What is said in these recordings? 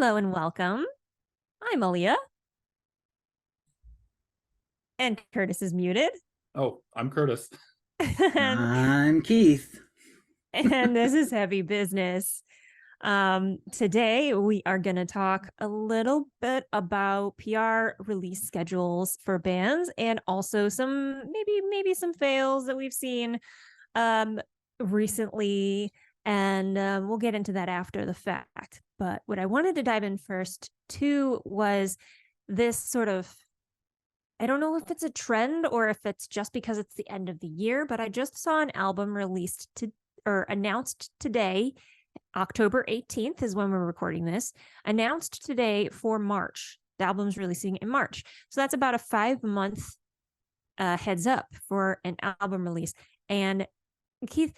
Hello and welcome. I'm Aaliyah, and Curtis is muted. Oh, I'm Curtis. and, I'm Keith. and this is heavy business. Today we are going to talk a little bit about PR release schedules for bands and also some maybe some fails that we've seen um recently, and we'll get into that after the fact. But what I wanted to dive in first too was this sort of, I don't know if it's a trend or if it's just because it's the end of the year, but I just saw an album released to or announced today. October 18th is when we're recording this, announced today for March. The album's releasing in March. So that's about a 5-month heads up for an album release. And Keith,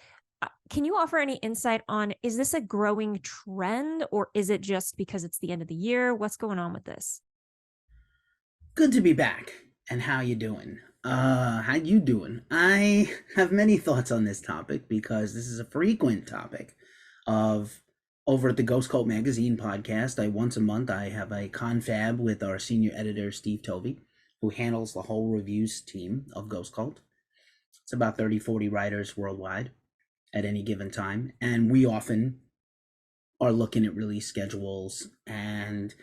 can you offer any insight on, is this a growing trend or is it just because it's the end of the year? What's going on with this? Good to be back. And how you doing? How you doing? I have many thoughts on this topic because this is a frequent topic of over at the Ghost Cult Magazine podcast. Once a month I have a confab with our senior editor Steve Tovey, who handles the whole reviews team of Ghost Cult. It's about 30-40 writers worldwide at any given time, and we often are looking at release schedules, and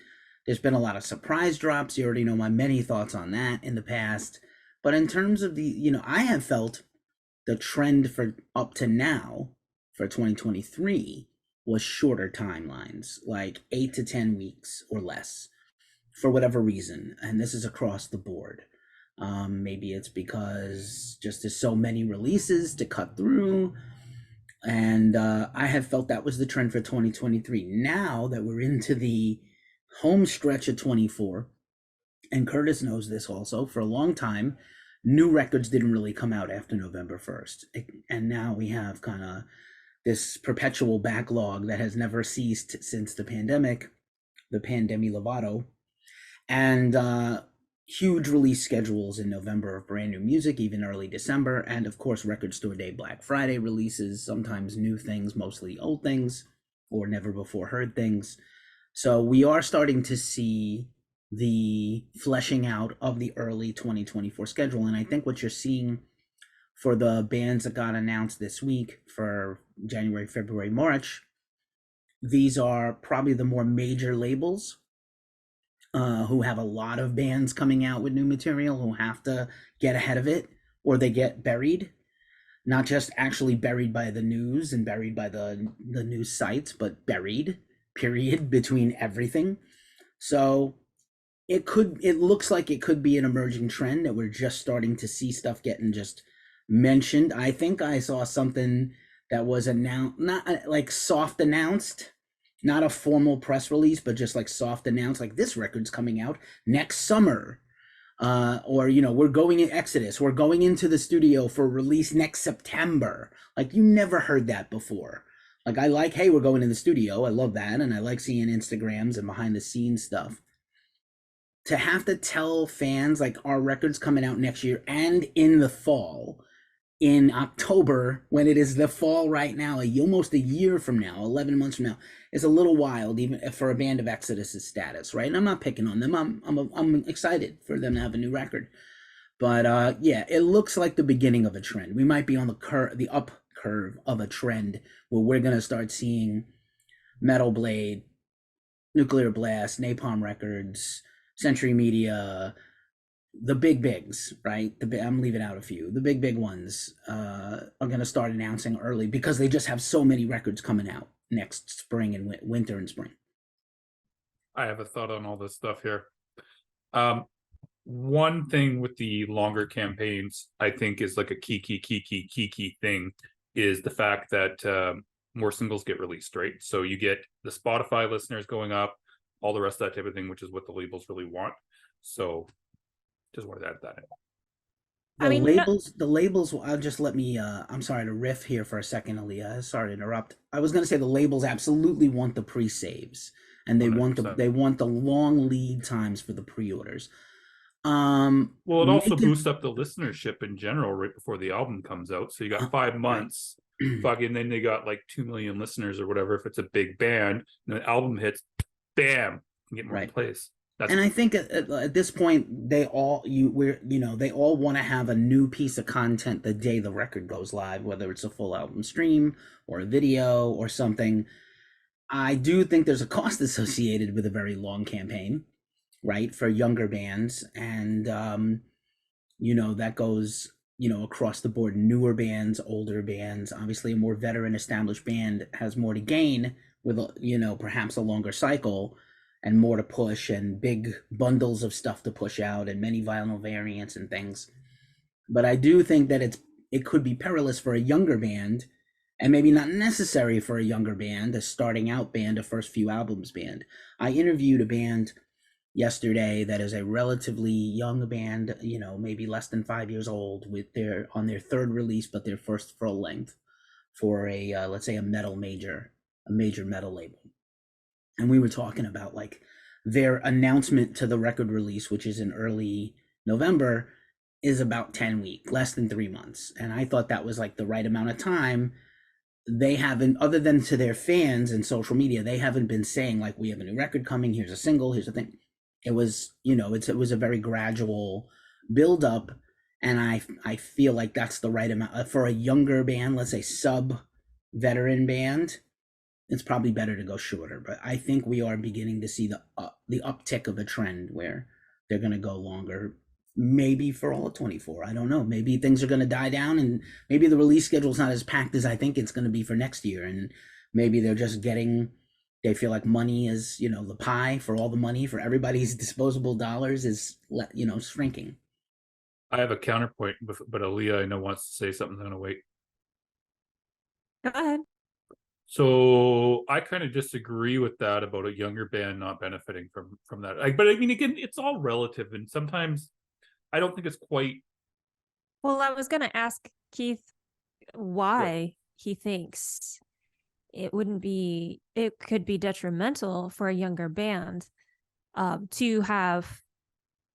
there's been a lot of surprise drops. You already know my many thoughts on that in the past. But in terms of I have felt the trend for up to now for 2023 was shorter timelines, like 8 to 10 weeks or less, for whatever reason. And this is across the board. Maybe it's because just there's so many releases to cut through. And I have felt that was the trend for 2023. Now that we're into the home stretch of 24, and Curtis knows this also, for a long time new records didn't really come out after November 1st, and now we have kind of this perpetual backlog that has never ceased since the pandemic, the pandemi lovato, and huge release schedules in November of brand new music, even early December, and of course Record Store Day, Black Friday releases, sometimes new things, mostly old things or never before heard things. So we are starting to see the fleshing out of the early 2024 schedule. And I think what you're seeing for the bands that got announced this week for January, February, March, these are probably the more major labels who have a lot of bands coming out with new material, who have to get ahead of it or they get buried. Not just actually buried by the news and buried by the news sites, but buried, period, between everything. So it looks like it could be an emerging trend that we're just starting to see stuff getting just mentioned. I think I saw something that was announced, not like soft announced, not a formal press release, but just like soft announced, like this record's coming out next summer. Or, we're going in Exodus, we're going into the studio for release next September. Like, you never heard that before. Like, I like, hey, we're going in the studio. I love that. And I like seeing Instagrams and behind the scenes stuff. To have to tell fans, like, our record's coming out next year and in the fall, in October, when it is the fall right now, almost a year from now, 11 months from now, is a little wild, even for a band of Exodus's status, right? And I'm not picking on them. I'm excited for them to have a new record. But yeah, it looks like the beginning of a trend. We might be on the up curve of a trend where we're going to start seeing Metal Blade, Nuclear Blast, Napalm Records, Century Media, the bigs, right? I'm leaving out a few. The big ones are going to start announcing early because they just have so many records coming out next spring and winter and spring. I have a thought on all this stuff here. One thing with the longer campaigns, I think, is like a key thing, is the fact that more singles get released, right? So you get the Spotify listeners going up, all the rest of that type of thing, which is what the labels really want. So just wanted to add that in. The labels, I'll just let me, I'm sorry to riff here for a second, Aaliyah. Sorry to interrupt. I was going to say the labels absolutely want the pre-saves, and they 100%. They want the long lead times for the pre-orders. Well, it also boosts up the listenership in general right before the album comes out. So you got 5 months, fucking, then they got like 2 million listeners or whatever if it's a big band, and the album hits, bam, can get more Right. plays. That's And I think at this point they all they all want to have a new piece of content the day the record goes live, whether it's a full album stream or a video or something. I do think there's a cost associated with a very long campaign, right, for younger bands, and that goes across the board. Newer bands, older bands. Obviously, a more veteran, established band has more to gain with perhaps a longer cycle and more to push and big bundles of stuff to push out and many vinyl variants and things. But I do think that it could be perilous for a younger band, and maybe not necessary for a younger band, a starting out band, a first few albums band. I interviewed a band yesterday that is a relatively young band, maybe less than 5 years old, with their on their third release, but their first full length for a let's say a major metal label. And we were talking about like their announcement to the record release, which is in early November, is about 10 weeks, less than 3 months. And I thought that was like the right amount of time. They haven't, other than to their fans and social media, they haven't been saying like, we have a new record coming, here's a single, here's a thing. It was, it was a very gradual build up. And I feel like that's the right amount for a younger band, let's say sub veteran band. It's probably better to go shorter, but I think we are beginning to see the uptick of a trend where they're going to go longer, maybe for all of 24. I don't know. Maybe things are going to die down, and maybe the release schedule is not as packed as I think it's going to be for next year, and maybe they're just they feel like money is, the pie for all the money for everybody's disposable dollars is, shrinking. I have a counterpoint, but Aaliyah, I know, wants to say something. I'm gonna wait. Go ahead. So I kind of disagree with that about a younger band not benefiting from that. But I mean, again, it's all relative, and sometimes I don't think it's quite. Well, I was going to ask Keith why he thinks it could be detrimental for a younger band to have,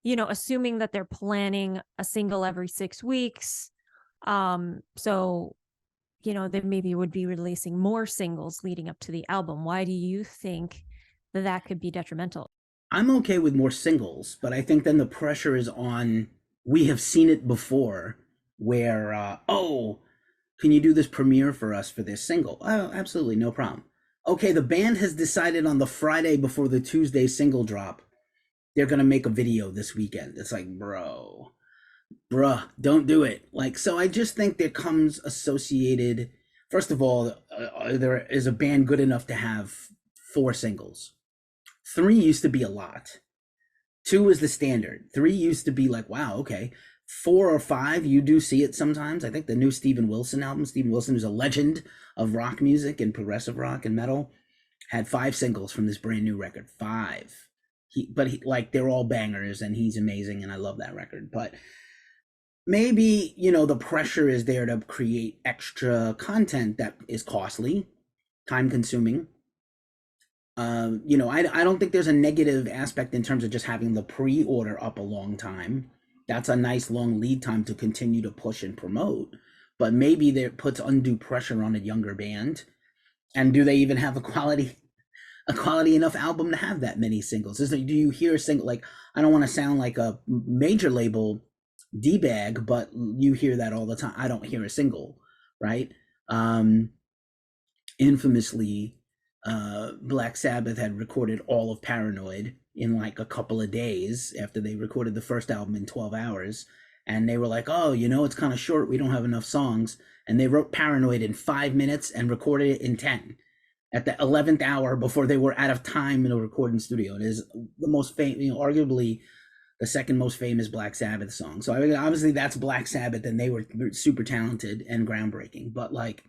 assuming that they're planning a single every 6 weeks. So, they maybe would be releasing more singles leading up to the album. Why do you think that could be detrimental? I'm okay with more singles, but I think then the pressure is on. We have seen it before where, can you do this premiere for us for this single? Oh, absolutely, no problem. Okay, the band has decided on the Friday before the Tuesday single drop, they're going to make a video this weekend. It's like, bruh, don't do it. Like, so I just think there comes associated, first of all, there is a band good enough to have 4 singles. 3 used to be a lot. 2 is the standard. 3 used to be like, wow, okay. 4 or 5, you do see it sometimes. I think the new Steven Wilson album, Steven Wilson, who's a legend of rock music and progressive rock and metal, had 5 singles from this brand new record. 5. But they're all bangers, and he's amazing, and I love that record. But maybe, the pressure is there to create extra content that is costly, time consuming. I don't think there's a negative aspect in terms of just having the pre-order up a long time. That's a nice long lead time to continue to push and promote. But maybe that puts undue pressure on a younger band. And do they even have a quality enough album to have that many singles? Do you hear a single? Like, I don't want to sound like a major label D-bag, but you hear that all the time. I don't hear a single, right? Infamously, Black Sabbath had recorded all of Paranoid in like a couple of days after they recorded the first album in 12 hours. And they were like, oh, it's kind of short. We don't have enough songs. And they wrote Paranoid in 5 minutes and recorded it in 10 at the 11th hour before they were out of time in a recording studio. It is the most famous, arguably the second most famous Black Sabbath song. So I mean, obviously that's Black Sabbath, and they were super talented and groundbreaking. But like,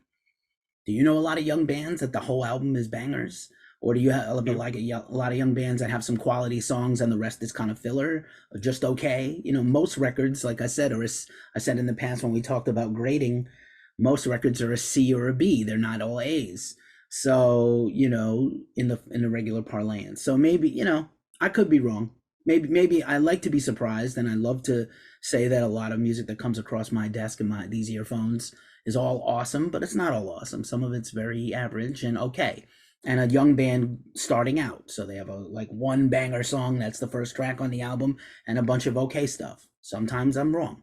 do you know a lot of young bands that the whole album is bangers? Or do you have like a lot of young bands that have some quality songs and the rest is kind of filler, or just okay? Most records, like I said, or as I said in the past when we talked about grading, most records are a C or a B. They're not all A's. So, in the regular parlance. So maybe, I could be wrong. Maybe I like to be surprised, and I love to say that a lot of music that comes across my desk and these earphones is all awesome, but it's not all awesome. Some of it's very average and okay. and a young band starting out. So they have a like one banger song that's the first track on the album, and a bunch of okay stuff. Sometimes I'm wrong.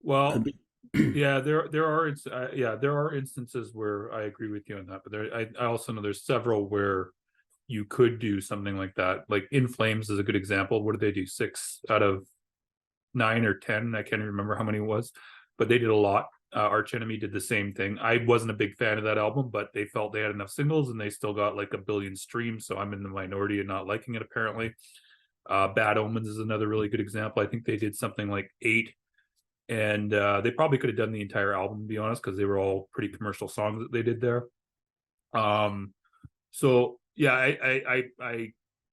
Could Well, be. yeah, there are instances where I agree with you on that, but I also know there's several where you could do something like that. Like In Flames is a good example. What did they do? 6 out of 9 or 10? I can't remember how many it was, but they did a lot. Arch Enemy did the same thing. I wasn't a big fan of that album, but they felt they had enough singles and they still got like a billion streams. So I'm in the minority and not liking it apparently. Bad Omens is another really good example. I think they did something like 8, and they probably could have done the entire album, to be honest, because they were all pretty commercial songs that they did there. So yeah, I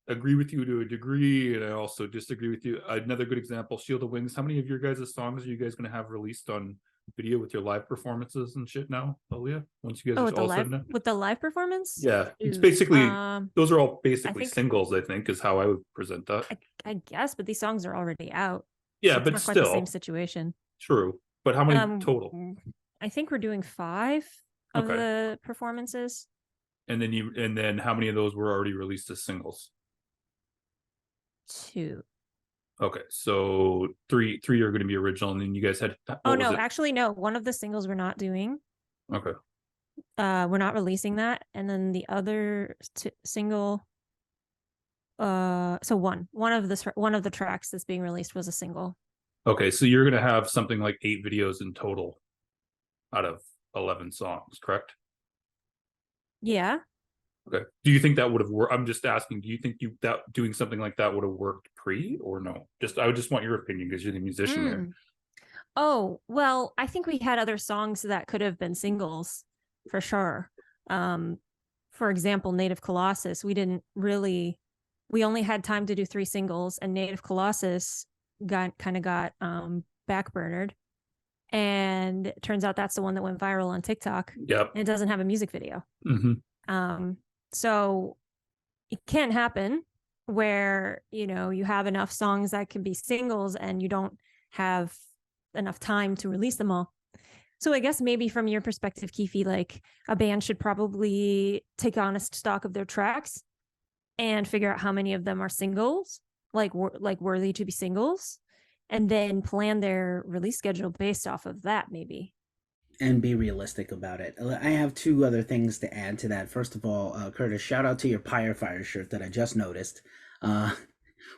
agree with you to a degree, and I also disagree with you. Another good example, Shield of Wings. How many of your guys' songs are you guys going to have released on video with your live performances and shit now, Aaliyah? Once you Oh, guys are all said and done? with the live performance? Yeah, it's Ooh, basically those are all I basically think singles. I think is how I would present that. I guess, but these songs are already out. Yeah, So it's but not quite the same still situation. true. But how many total? I think we're doing 5 of Okay, the performances. and then how many of those were already released as singles? 2. Okay, so three are going to be original, and then you guys had Oh what was no, it? actually no. One of the singles we're not doing. Okay, We're not releasing that, and then the other single. So one of the tracks that's being released was a single. okay, so you're going to have something like 8 videos in total out of 11 songs, correct? Yeah. Okay. Do you think that would have worked? I'm just asking. Do you think that doing something like that would have worked pre or no? I would just want your opinion because you're the musician there. Mm. Oh, well, I think we had other songs that could have been singles for sure. Um, for example, Native Colossus, we only had time to do 3 singles, and Native Colossus got backburnered. And it turns out that's the one that went viral on TikTok. Yep. And it doesn't have a music video. Mm-hmm. So it can happen where, you have enough songs that can be singles and you don't have enough time to release them all. So I guess maybe from your perspective, Keefy, like a band should probably take honest stock of their tracks and figure out how many of them are singles, like worthy to be singles, and then plan their release schedule based off of that, maybe. And be realistic about it. I have 2 other things to add to that. First of all, Curtis, shout out to your Pyre Fire shirt that I just noticed, uh,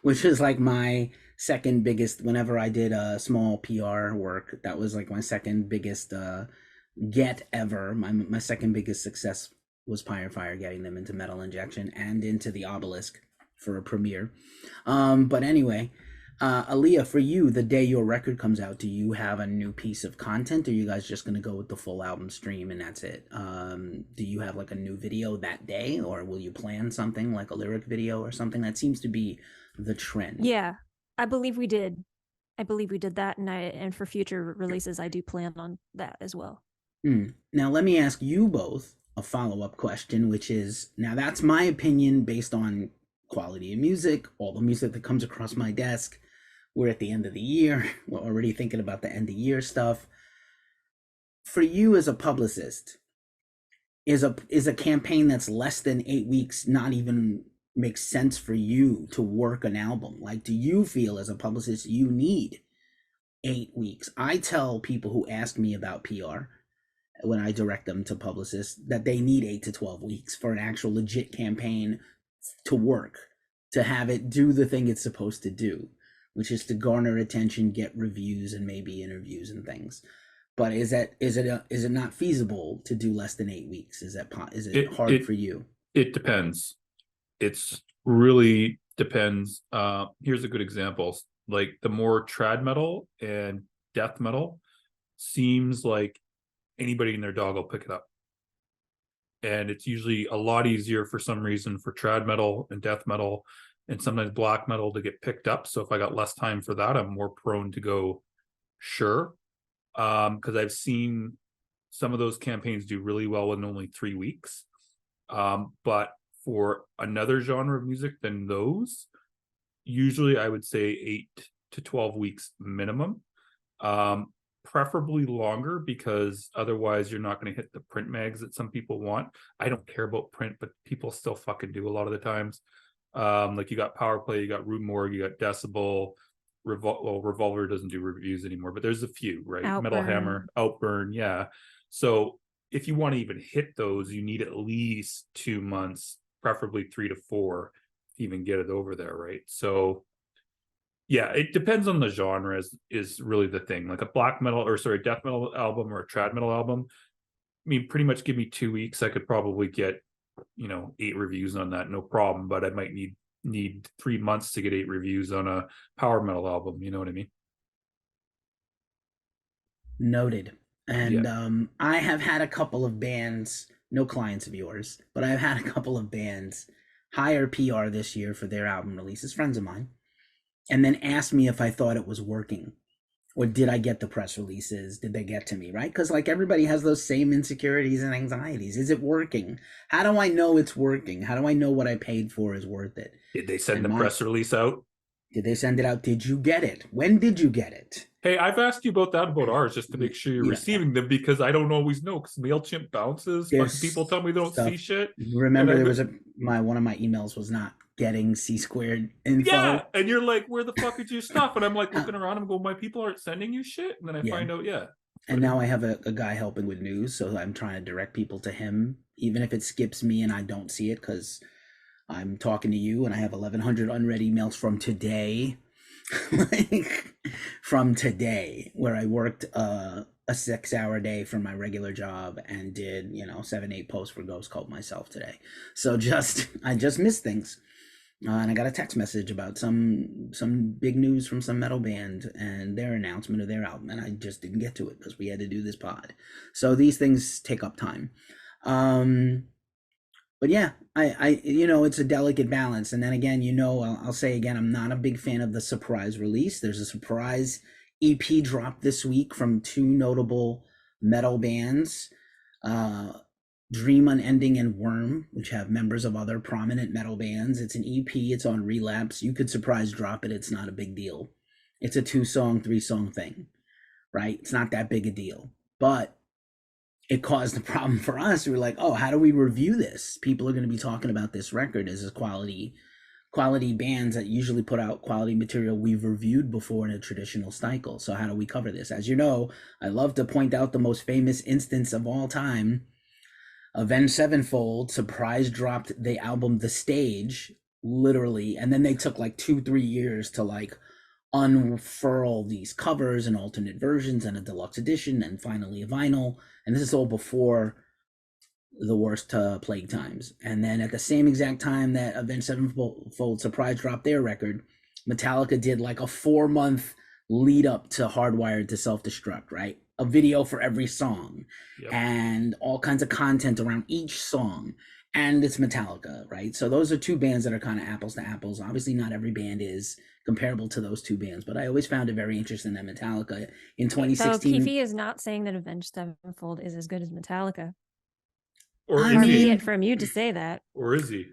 which is like my second biggest. Whenever I did small PR work, that was like my second biggest get ever. My second biggest success was Pyre Fire, getting them into Metal Injection and into the Obelisk for a premiere. But anyway, Aaliyah, for you, the day your record comes out, do you have a new piece of content, or are you guys just going to go with the full album stream and that's it? Do you have like a new video that day, or will you plan something like a lyric video or something? That seems to be the trend. Yeah, I believe we did. I believe we did that, and for future releases, I do plan on that as well. Now, let me ask you both a follow-up question, which is, now that's my opinion based on quality of music, all the music that comes across my desk. We're at the end of the year. We're already thinking about the end of year stuff. For you as a publicist, is a campaign that's less than 8 weeks not even makes sense for you to work an album? Like, do you feel as a publicist you need 8 weeks? I tell people who ask me about PR when I direct them to publicists that they need 8 to 12 weeks for an actual legit campaign to work, to have it do the thing it's supposed to do, which is to garner attention, get reviews, and maybe interviews and things. But is it not feasible to do less than 8 weeks? Is it hard for you? It depends. It's really depends. Here's a good example. Like the more trad metal and death metal seems like anybody and their dog will pick it up. And it's usually a lot easier for some reason for trad metal and death metal and sometimes black metal to get picked up. So if I got less time for that, I'm more prone to go, sure. Because I've seen some of those campaigns do really well in only 3 weeks. But for another genre of music than those, usually I would say 8 to 12 weeks minimum. preferably longer, because otherwise you're not going to hit the print mags that some people want. I don't care about print, but people still fucking do a lot of the times. Like you got Power Play, you got Rue Morgue, you got Decibel. Revolver doesn't do reviews anymore, but there's a few, right? Metal Hammer, Outburn, yeah. So if you want to even hit those, you need at least 2 months, preferably 3 to 4, to even get it over there, right? So yeah, it depends on the genre is really the thing. Like a black metal, or sorry, death metal album or a trad metal album, I mean, pretty much give me 2 weeks, I could probably get 8 reviews on that, no problem. But I might need 3 months to get 8 reviews on a power metal album. You know what I mean? Noted. Yeah. And I have had a couple of bands, no clients of yours, but I've had a couple of bands hire PR this year for their album releases, friends of mine, and then asked me if I thought it was working. Or did I get the press releases? Did they get to me, right? Because like everybody has those same insecurities and anxieties. Is it working? How do I know it's working? How do I know what I paid for is worth it? Did they send And the press release out? did they send it out? Did you get it? When did you get it? Hey, I've asked you about that about ours, just to make sure you're Yeah, receiving them, because I don't always know, because MailChimp bounces. Fucking there's people tell me they don't stuff. see shit. Remember, there was one of my emails was not getting C squared info. Yeah, and you're like, where the fuck is your stuff? And I'm like looking around, I'm going, my people aren't sending you shit, and then I find out, yeah. And now I have a guy helping with news, so I'm trying to direct people to him, even if it skips me and I don't see it, because I'm talking to you and I have 1,100 unread emails from today. Like, from today, where I worked a 6-hour day from my regular job and did 7-8 posts for Ghost Cult myself today. So I just missed things, and I got a text message about some big news from some metal band and their announcement of their album, and I just didn't get to it because we had to do this pod. So these things take up time. But yeah, I it's a delicate balance. And then again, I'll say again, I'm not a big fan of the surprise release. There's a surprise EP drop this week from 2 notable metal bands, Dream Unending and Worm, which have members of other prominent metal bands. It's an EP, it's on Relapse. You could surprise drop it, it's not a big deal. It's a 2-song, 3-song thing, right? It's not that big a deal. But it caused a problem for us. We were like, oh, how do we review this? People are going to be talking about this record as a quality bands that usually put out quality material we've reviewed before in a traditional cycle. So how do we cover this? As you know, I love to point out the most famous instance of all time. Avenged Sevenfold surprise dropped the album The Stage, literally, and then they took like 2-3 years to like unfurl these covers and alternate versions and a deluxe edition and finally a vinyl. And this is all before the worst plague times. And then at the same exact time that Avenged Sevenfold surprise dropped their record, Metallica did like a 4-month lead up to Hardwired to Self-Destruct, right? A video for every song. Yep. And all kinds of content around each song. And it's Metallica, right? So those are 2 bands that are kind of apples to apples. Obviously not every band is comparable to those 2 bands, but I always found it very interesting that Metallica in 2016. So Keefy is not saying that Avenged Sevenfold is as good as Metallica. Or far be it from you to say that. Or is he?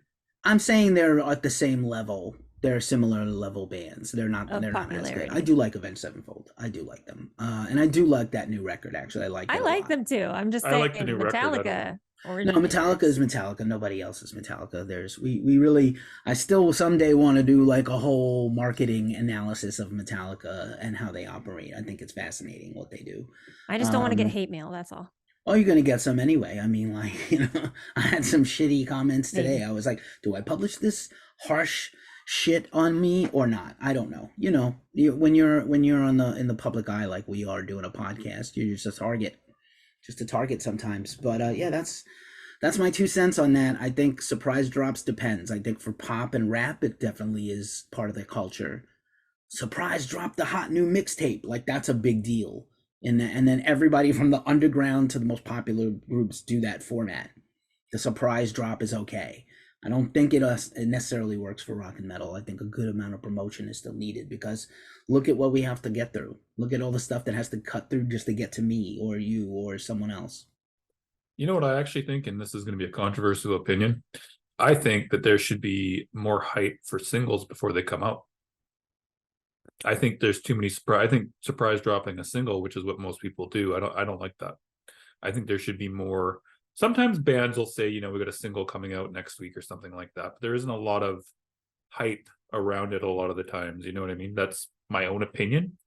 I'm saying they're at the same level. They're similar level bands. They're not as good. I do like Avenged Sevenfold. I do like them. And I do like that new record, actually. I like them too. I'm just saying, like the new Metallica. No, Metallica is Metallica. Nobody else is Metallica. We really, I still someday want to do like a whole marketing analysis of Metallica and how they operate. I think it's fascinating what they do. I just don't want to get hate mail. That's all. Oh, you're going to get some anyway. I mean, like, I had some shitty comments today. I was like, do I publish this harsh shit on me or not? I don't know. When you're in the public eye, like we are doing a podcast, you're just a target sometimes. But yeah, that's my 2 cents on that. I think surprise drops depends. I think for pop and rap, it definitely is part of the culture. Surprise drop the hot new mixtape. Like, that's a big deal. And then everybody from the underground to the most popular groups do that format. The surprise drop is okay. I don't think it necessarily works for rock and metal. I think a good amount of promotion is still needed, because look at what we have to get through. Look at all the stuff that has to cut through just to get to me or you or someone else. You know what I actually think, and this is going to be a controversial opinion, I think that there should be more hype for singles before they come out. I think there's too many surprise. I think surprise dropping a single, which is what most people do. I don't like that. I think there should be more. Sometimes bands will say, we got a single coming out next week or something like that. But there isn't a lot of hype around it a lot of the times. You know what I mean? That's my own opinion.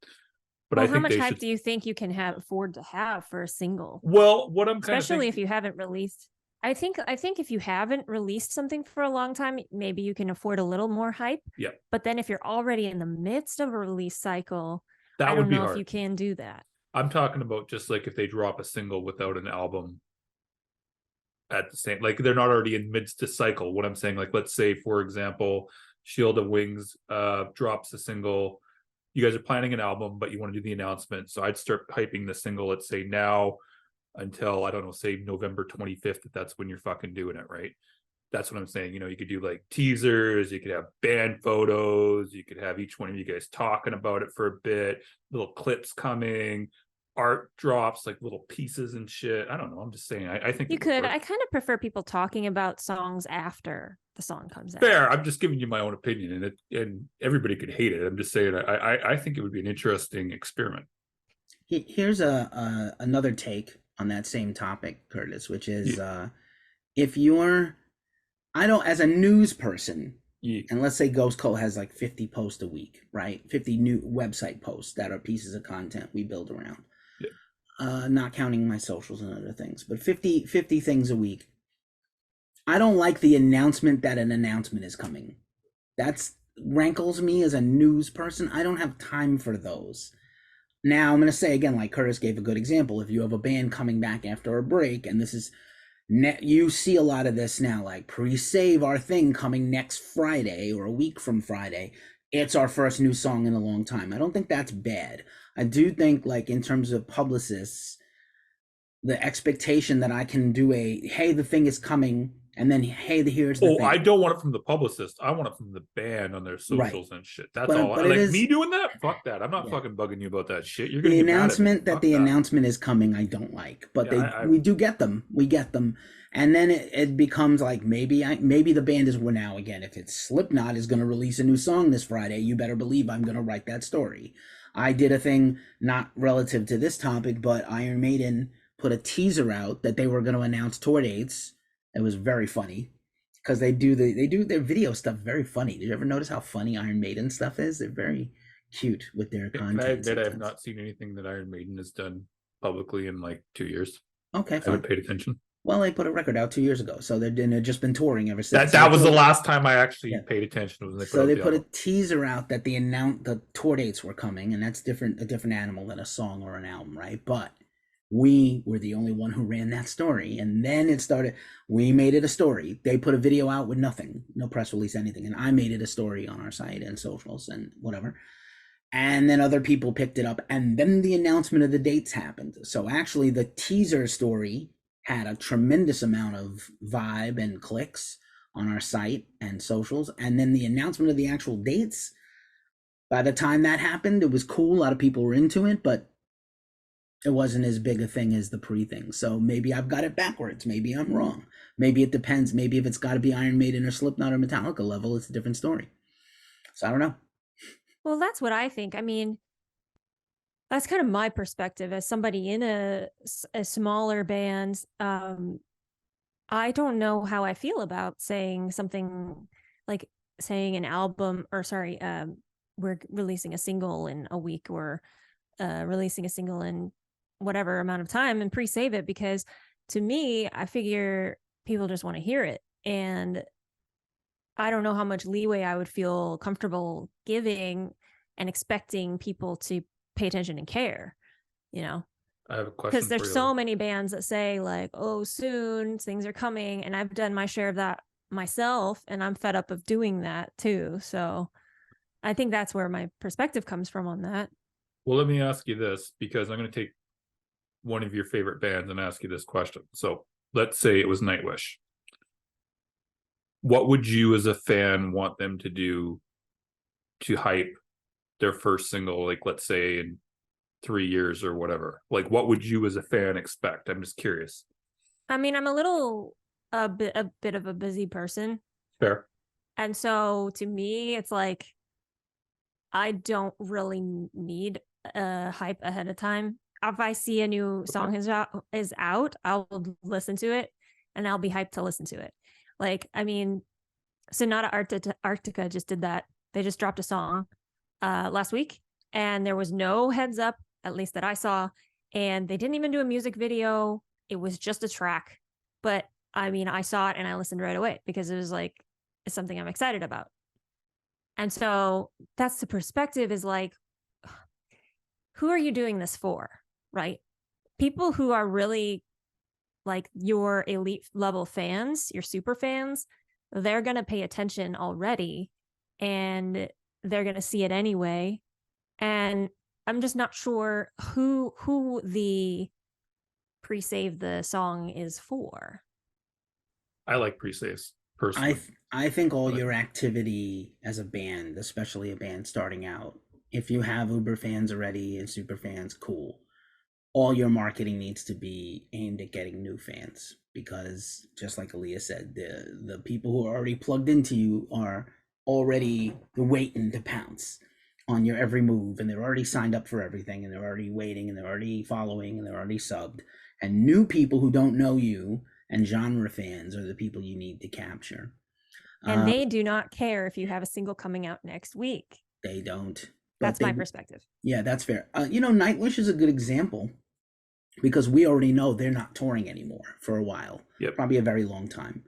But Well, I how think much they hype should. do you think you can afford to have for a single? Well, what I'm kind of Especially thinking. if you haven't released. I think if you haven't released something for a long time, maybe you can afford a little more hype. Yeah, But then if you're already in the midst of a release cycle, I that would don't be know if hard. you can do that. I'm talking about just like if they drop a single without an album at the same, like they're not already in midst of cycle. What I'm saying, like let's say for example, Shield of Wings drops a single. You guys are planning an album, but you want to do the announcement. So I'd start hyping the single, let's say now until I don't know, say November 25th, if that's when you're fucking doing it, right? That's what I'm saying. You could do like teasers, you could have band photos, you could have each one of you guys talking about it for a bit, little clips coming, art drops, like little pieces and shit. I don't know. I'm just saying, I think You it would could. work. I kind of prefer people talking about songs after the song comes out. Fair. I'm just giving you my own opinion, and everybody could hate it. I'm just saying, I think it would be an interesting experiment. Here's another take on that same topic, Curtis, which is Yeah. if you're, I don't, as a news person, Yeah. and let's say Ghost Cult has like 50 posts a week, right? 50 new website posts that are pieces of content we build around. Yeah. Not counting my socials and other things, but 50 things a week. I don't like the announcement that an announcement is coming. That's rankles me as a news person. I don't have time for those. Now, I'm going to say again, like Curtis gave a good example. If you have a band coming back after a break, and this is, you see a lot of this now, like pre-save our thing coming next Friday or a week from Friday. It's our first new song in a long time. I don't think that's bad. I do think, like, in terms of publicists, the expectation that I can do hey, the thing is coming, and then hey, here's the thing. I don't want it from the publicist. I want it from the band on their socials and shit. That's all. But it Like is, me doing that? Fuck that. I'm not yeah. fucking bugging you about that shit. You're gonna The get mad at me. announcement that Fuck the that. announcement is coming, I don't like. But Yeah, we do get them. We get them. And then it becomes like maybe the band is, well, now again, if it's Slipknot is going to release a new song this Friday, you better believe I'm going to write that story. I did a thing not relative to this topic, but Iron Maiden put a teaser out that they were going to announce tour dates. It was very funny because they do their video stuff very funny. Did you ever notice how funny Iron Maiden stuff is? They're very cute with their Can I content. admit I have not seen anything that Iron Maiden has done publicly in like 2 years. Okay, I fine. haven't paid attention. Well, they put a record out 2 years ago, so they've just been touring ever since. That was the last time I actually paid attention. Was when they So they put the a teaser out that the tour dates were coming, and that's a different animal than a song or an album, right? But we were the only one who ran that story, and then it started. We made it a story. They put a video out with nothing, no press release, anything, and I made it a story on our site and socials and whatever. And then other people picked it up, and then the announcement of the dates happened. So actually, the teaser story had a tremendous amount of vibe and clicks on our site and socials. And then the announcement of the actual dates, by the time that happened, it was cool. A lot of people were into it, but it wasn't as big a thing as the pre-thing. So maybe I've got it backwards. Maybe I'm wrong. Maybe it depends. Maybe if it's got to be Iron Maiden or Slipknot or Metallica level, it's a different story. So I don't know. Well, that's what I think. I mean, that's kind of my perspective as somebody in a smaller band. I don't know how I feel about saying something like saying an album, or sorry, we're releasing a single in a week, or releasing a single in whatever amount of time and pre-save it, because to me, I figure people just want to hear it. And I don't know how much leeway I would feel comfortable giving and expecting people to pay attention and care, I have a question because there's so many bands that say like, oh, soon things are coming, and I've done my share of that myself, and I'm fed up of doing that too. So I think that's where my perspective comes from on that. Well, let me ask you this, because I'm going to take one of your favorite bands and ask you this question. So let's say it was Nightwish. What would you as a fan want them to do to hype their first single, like let's say in 3 years or whatever? Like what would you as a fan expect? I'm just curious. I mean, I'm a bit of a busy person. Fair. And so to me, it's like, I don't really need hype ahead of time. If I see a new song is out, I'll listen to it and I'll be hyped to listen to it. Like, I mean, Sonata Arctica just did that. They just dropped a song last week, and there was no heads up, at least that I saw, and they didn't even do a music video. It was just a track. But I mean, I saw it and I listened right away because it was like, it's something I'm excited about. And so that's the perspective, is like, who are you doing this for? Right? People who are really like your elite level fans, your super fans, they're going to pay attention already and they're going to see it anyway. And I'm just not sure who the pre-save the song is for. I like pre-saves I personally. I think all But your activity as a band, especially a band starting out, if you have Uber fans already and super fans, cool. All your marketing needs to be aimed at getting new fans, because just like Aaliyah said, the people who are already plugged into you are already waiting to pounce on your every move, and they're already signed up for everything, and they're already waiting, and they're already following, and they're already subbed. And new people who don't know you and genre fans are the people you need to capture. And Uh, they do not care if you have a single coming out next week. they don't, but That's my they, perspective. yeah, that's fair. Nightwish is a good example, because we already know they're not touring anymore for a while, yep. probably a very long time.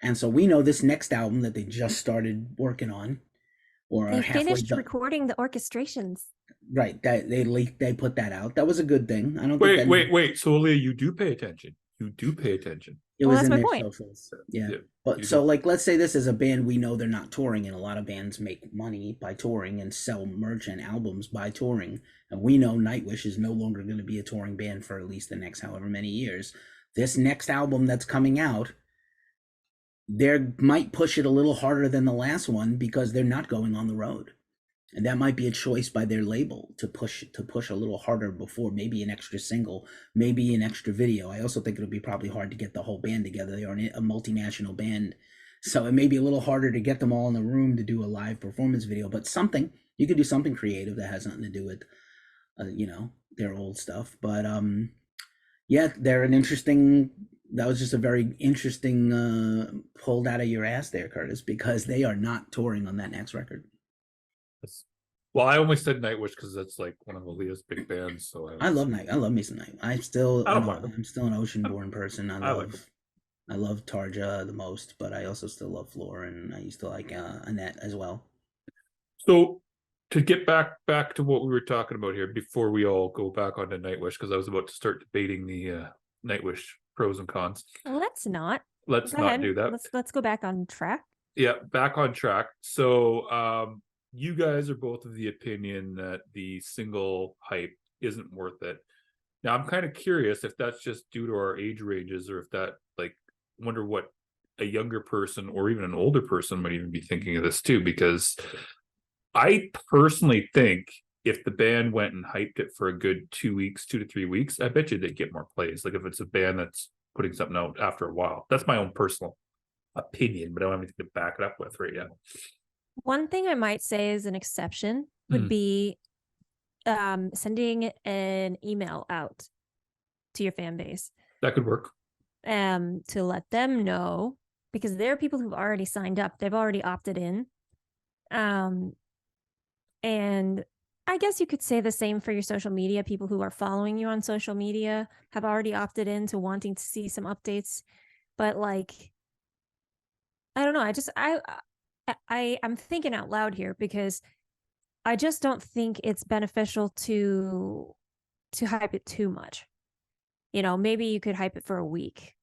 And so we know this next album that they just started working on, or are They halfway finished done. recording the orchestrations. Right, that they put that out. That was a good thing. I don't think Wait, that wait, wait. So Leah, you do pay attention. You do pay attention. it Well, was that's in my their point. socials. Yeah. Yeah, But you so, do. like, let's say this is a band we know they're not touring, and a lot of bands make money by touring and sell merch and albums by touring. And we know Nightwish is no longer going to be a touring band for at least the next however many years. This next album that's coming out, they might push it a little harder than the last one because they're not going on the road. And that might be a choice by their label to push a little harder before, maybe an extra single, maybe an extra video. I also think it'll be probably hard to get the whole band together. They are a multinational band, so it may be a little harder to get them all in the room to do a live performance video. But something, you could do something creative that has nothing to do with, their old stuff. But yeah, they're an interesting. That was just a very interesting pulled out of your ass there, Curtis, because they are not touring on that next record. Well, I only said Nightwish because that's like one of Aaliyah's big bands. So I love Night. I love me some Night. I don't mind them. I'm still an Oceanborn person. I like them. I love Tarja the most, but I also still love Floor, and I used to like Annette as well. So to get back to what we were talking about here before we all go back onto Nightwish, because I was about to start debating the Nightwish pros and cons. Let's not. Let's Go not ahead. do that. Let's go back on track. Yeah, back on track. So you guys are both of the opinion that the single hype isn't worth it. Now I'm kind of curious if that's just due to our age ranges, or if that, like, wonder what a younger person or even an older person might even be thinking of this too, because I personally think if the band went and hyped it for a good 2 weeks, 2 to 3 weeks, I bet you they'd get more plays. Like if it's a band that's putting something out after a while. That's my own personal opinion, but I don't have anything to back it up with right now. One thing I might say as an exception would be sending an email out to your fan base. That could work. To let them know, because there are people who've already signed up. They've already opted in. And I guess you could say the same for your social media. People who are following you on social media have already opted in to wanting to see some updates. But like, I don't know. I'm thinking out loud here, because I just don't think it's beneficial to hype it too much. Maybe you could hype it for a week.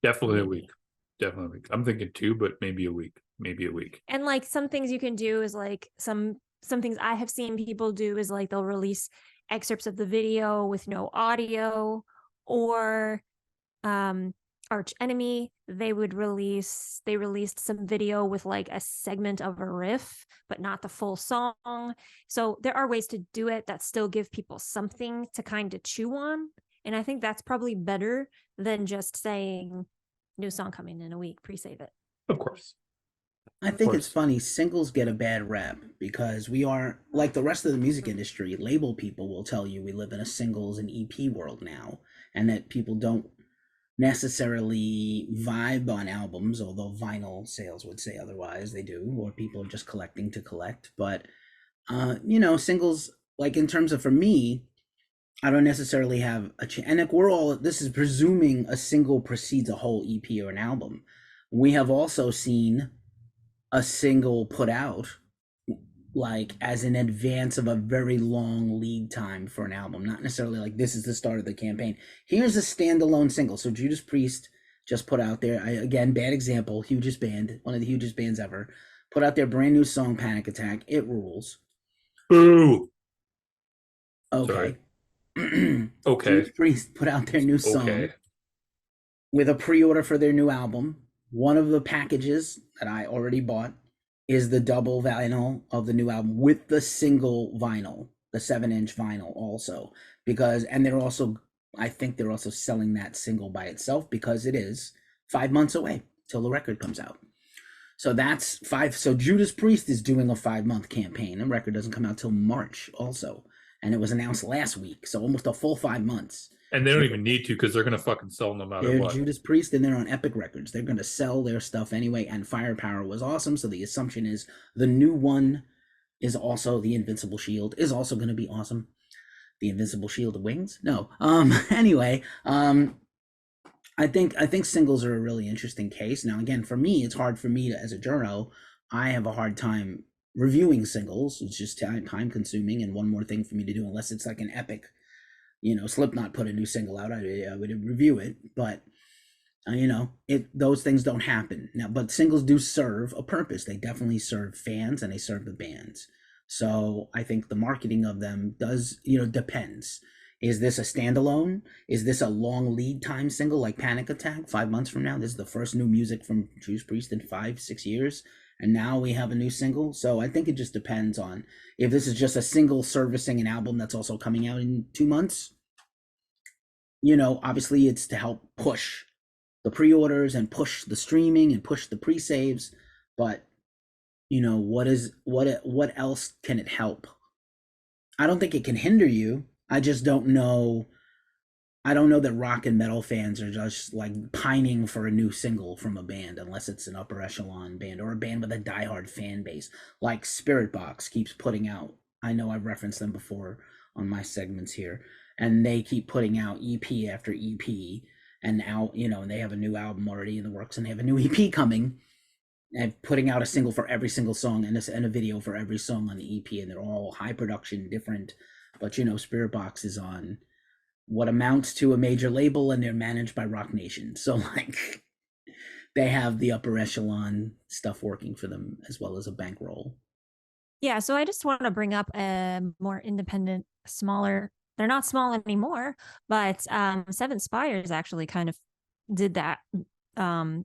Definitely maybe. a week. Definitely a week. I'm thinking 2, but maybe a week. Maybe a week. And like some things you can do is like some things I have seen people do is like they'll release excerpts of the video with no audio, or Arch Enemy, they released some video with like a segment of a riff, but not the full song. So there are ways to do it that still give people something to kind of chew on. And I think that's probably better than just saying new song coming in a week, pre-save it. Of course. I Of think it's course. funny. Singles get a bad rep because we are like the rest of the music industry. Label people will tell you we live in a singles and EP world now, and that people don't necessarily vibe on albums, although vinyl sales would say otherwise. They do, or people are just collecting to collect. But singles, like in terms of for me, I don't necessarily have and like we're all, this is presuming a single precedes a whole EP or an album. We have also seen a single put out like as in advance of a very long lead time for an album, not necessarily like this is the start of the campaign. Here's a standalone single. So Judas Priest just put out there, again, bad example, hugest band, one of the hugest bands ever, put out their brand new song Panic Attack. It rules. Boo. Sorry. Okay. Okay. Judas Priest put out their new Okay. song with a pre-order for their new album. One of the packages that I already bought is the double vinyl of the new album with the single vinyl, the 7-inch vinyl also. Because and they're also, I think they're also selling that single by itself because it is 5 months away till the record comes out. So that's five. So Judas Priest is doing a 5-month campaign. The record doesn't come out till March also. And it was announced last week. So almost a full 5 months. And they don't even need to because they're gonna fucking sell no matter They're what. Judas Priest and they're on Epic Records. They're going to sell their stuff anyway. And Firepower was awesome. So the assumption is the new one is also the Invincible Shield is also going to be awesome. The Invincible Shield of Wings? No. Anyway, I think singles are a really interesting case. Now, again, for me, it's hard for me to, as a journo, I have a hard time reviewing singles. It's just time consuming and one more thing for me to do, unless it's like an epic, Slipknot put a new single out, I would review it. But those things don't happen now. But singles do serve a purpose. They definitely serve fans and they serve the bands. So I think the marketing of them does, depends. Is this a standalone? Is this a long lead time single like Panic Attack? 5 months from now, this is the first new music from Judas Priest in 5-6 years, and now we have a new single. So I think it just depends on if this is just a single servicing an album that's also coming out in 2 months. Obviously it's to help push the pre-orders and push the streaming and push the pre-saves, but what else can it help? I don't think it can hinder you. I just don't know. I don't know that rock and metal fans are just like pining for a new single from a band unless it's an upper echelon band or a band with a diehard fan base like Spirit Box keeps putting out. I know I've referenced them before on my segments here, and they keep putting out EP after EP, and now and they have a new album already in the works, and they have a new EP coming, and putting out a single for every single song and a video for every song on the EP, and they're all high production, different. But Spirit Box is on what amounts to a major label, and they're managed by Rock Nation. So like they have the upper echelon stuff working for them as well as a bankroll. Yeah, so I just want to bring up a more independent, smaller. They're not small anymore, but Seven Spires actually kind of did that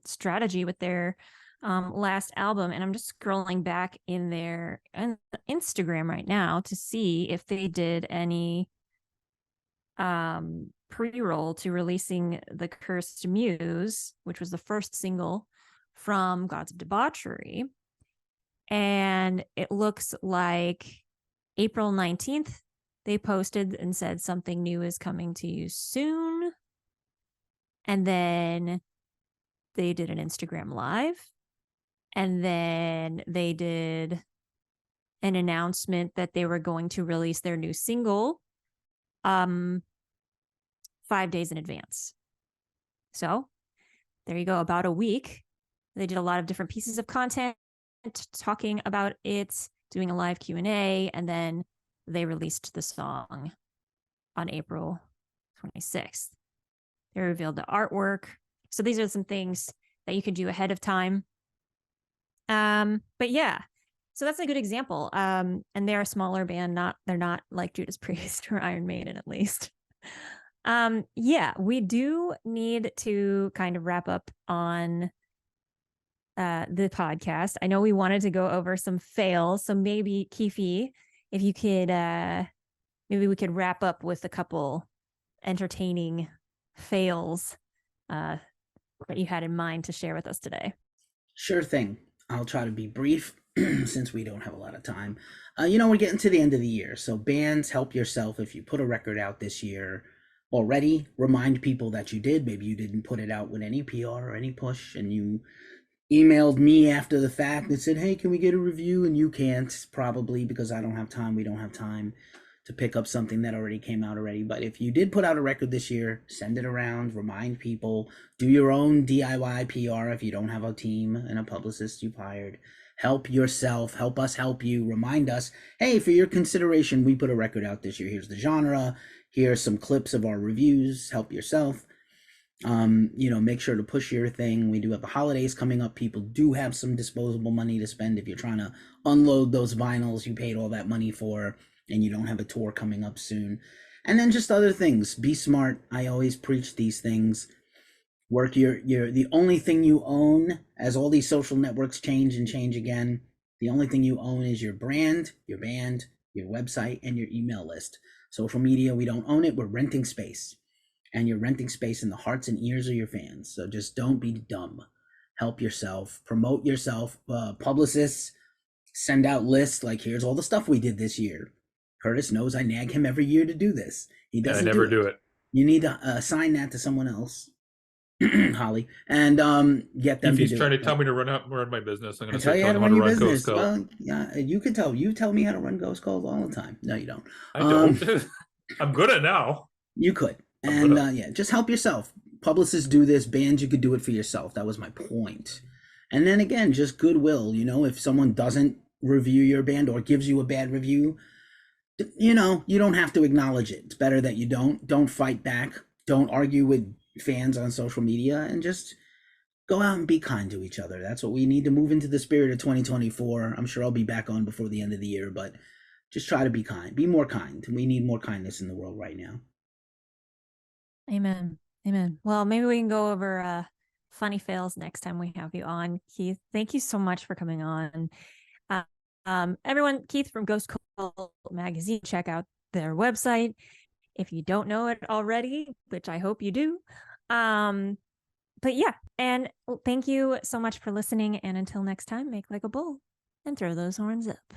strategy with their last album, and I'm just scrolling back in their Instagram right now to see if they did any pre-roll to releasing The Cursed Muse, which was the first single from Gods of Debauchery. And it looks like April 19th, they posted and said something new is coming to you soon. And then they did an Instagram live. And then they did an announcement that they were going to release their new single 5 days in advance. So there you go, about a week. They did a lot of different pieces of content talking about it, doing a live Q&A, and then they released the song on April 26th. They revealed the artwork. So these are some things that you could do ahead of time. But yeah, so that's a good example. And they're a smaller band, they're not like Judas Priest or Iron Maiden, at least. Yeah, we do need to kind of wrap up on the podcast. I know we wanted to go over some fails, so maybe Keefy, if you could maybe we could wrap up with a couple entertaining fails that you had in mind to share with us today. Sure thing. I'll try to be brief since we don't have a lot of time. We're getting to the end of the year, so bands, help yourself. If you put a record out this year already, remind people that you did. Maybe you didn't put it out with any PR or any push, and you emailed me after the fact and said, "Hey, can we get a review?" And you can't, probably because I don't have time. We don't have time to pick up something that already came out already. But if you did put out a record this year, send it around, remind people, do your own DIY PR if you don't have a team and a publicist you've hired. Help yourself, help us help you, remind us, hey, for your consideration, we put a record out this year. Here's the genre, here's some clips of our reviews, help yourself. Make sure to push your thing. We do have the holidays coming up. People do have some disposable money to spend if you're trying to unload those vinyls you paid all that money for and you don't have a tour coming up soon. And then just other things. Be smart. I always preach these things. Work your the only thing you own, as all these social networks change and change again, the only thing you own is your brand, your band, your website, and your email list. Social media, we don't own it. We're renting space. And you're renting space in the hearts and ears of your fans. So just don't be dumb. Help yourself. Promote yourself. Publicists, send out lists like, here's all the stuff we did this year. Curtis knows I nag him every year to do this. He doesn't. I never do it. You need to assign that to someone else, Holly, and get them If he's to do trying it. to tell me to run my business, I'm going to tell start you how telling to him run how to your run business. Ghost Cult. Well, yeah, you could tell. You tell me how to run Ghost Cult all the time. No, you don't. I don't. I'm good at now. You could. And just help yourself. Publicists do this. Bands, you could do it for yourself. That was my point. And then again, just goodwill. If someone doesn't review your band or gives you a bad review, you don't have to acknowledge it. It's better that you don't fight back. Don't argue with fans on social media, and just go out and be kind to each other. That's what we need to move into the spirit of 2024. I'm sure I'll be back on before the end of the year, but just try to be kind. Be more kind. We need more kindness in the world right now. Amen. Well, maybe we can go over funny fails next time we have you on, Keith. Thank you so much for coming on. Everyone, Keith from Ghost Cult Magazine, check out their website if you don't know it already, which I hope you do. But yeah, and thank you so much for listening. And until next time, make like a bull and throw those horns up.